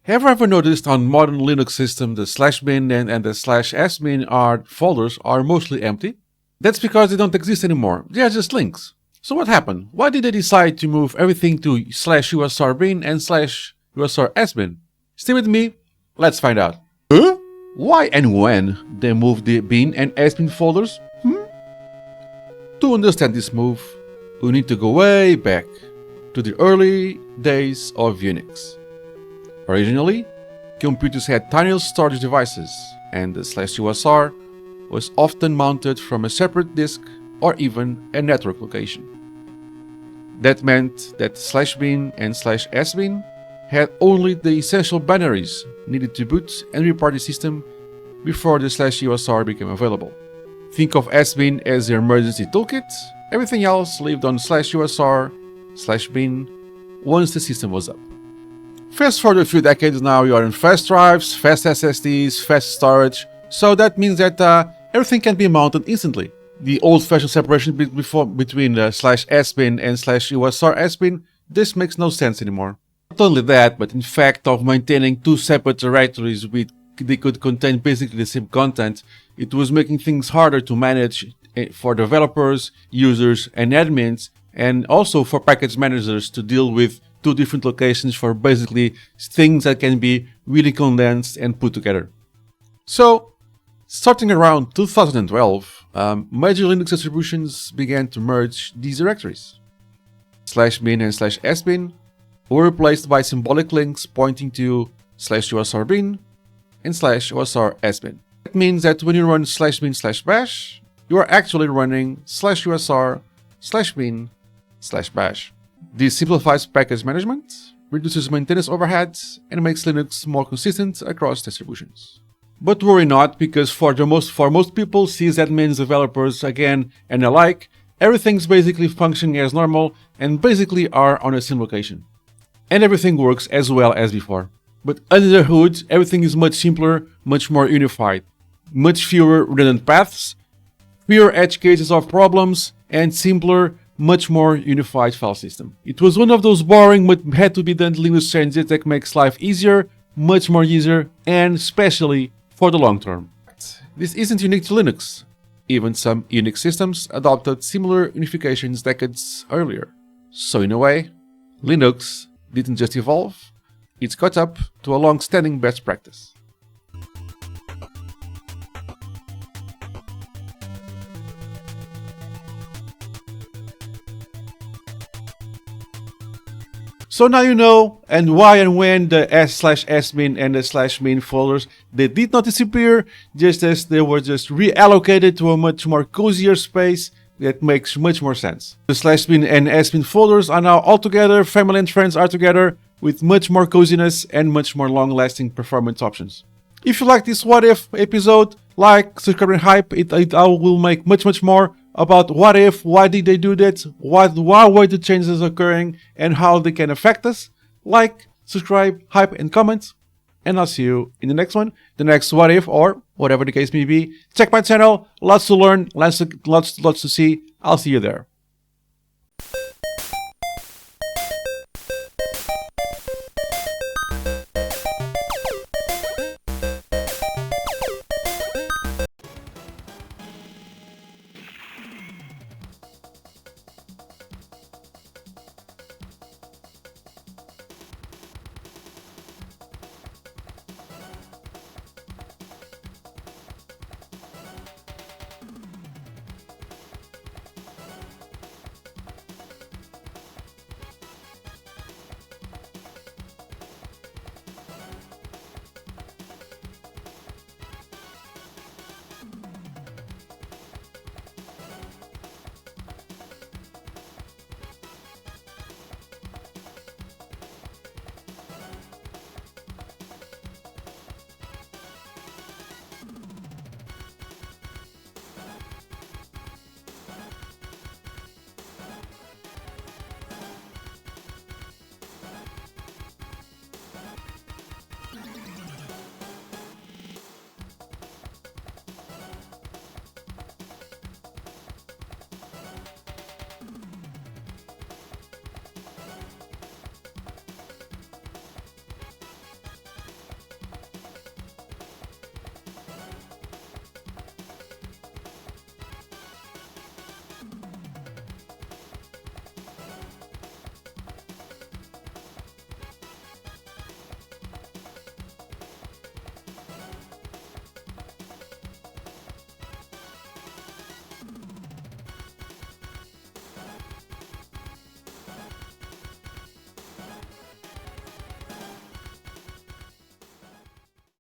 Have you ever noticed on modern Linux system the /bin and the /sbin folders are mostly empty? That's because they don't exist anymore. They are just links. So what happened? Why did they decide to move everything to /usrbin and /usrsbin? Stay with me, let's find out. Huh? Why and when they moved the bin and sbin folders? To understand this move, we need to go way back to the early days of Unix. Originally, computers had tiny storage devices, and the /usr was often mounted from a separate disk or even a network location. That meant that /bin and /sbin had only the essential binaries needed to boot and restart the system before the /usr became available. Think of sbin as the emergency toolkit. Everything else lived on /usr/bin once the system was up. Fast forward a few decades now, you are in fast drives, fast SSDs, fast storage, so that means that everything can be mounted instantly. The old-fashioned separation between /sbin and /usrsbin, this makes no sense anymore. Not only that, but in fact of maintaining two separate directories they could contain basically the same content, it was making things harder to manage for developers, users, and admins, and also for package managers to deal with two different locations for basically things that can be really condensed and put together. So, starting around 2012, major Linux distributions began to merge these directories. /bin and /sbin were replaced by symbolic links pointing to /usrbin and /usrsbin. That means that when you run /bin/bash, you are actually running /usr/bin/bash. This simplifies package management, reduces maintenance overheads, and makes Linux more consistent across distributions. But worry not, because for most people, sysadmins, developers, again, and alike, everything's basically functioning as normal and basically are on the same location. And everything works as well as before. But under the hood, everything is much simpler, much more unified. Much fewer redundant paths, fewer edge cases of problems, and simpler, much more unified file system. It was one of those boring but had to be done Linux changes that makes life easier, much more easier, and especially for the long term. This isn't unique to Linux. Even some Unix systems adopted similar unifications decades earlier. So in a way, Linux didn't just evolve, it's caught up to a long-standing best practice. So now you know and why and when the /sbin and the /bin folders, they did not disappear, just as they were just reallocated to a much more cozier space that makes much more sense. The /bin and sbin folders are now all together, family and friends are together, with much more coziness and much more long-lasting performance options. If you like this what if episode, like, subscribe and hype, I will make much more about what if, why did they do that, why were the changes occurring, and how they can affect us. Like, subscribe, hype, and comment. And I'll see you in the next one, the next what if, or whatever the case may be. Check my channel, lots to learn, lots to see. I'll see you there.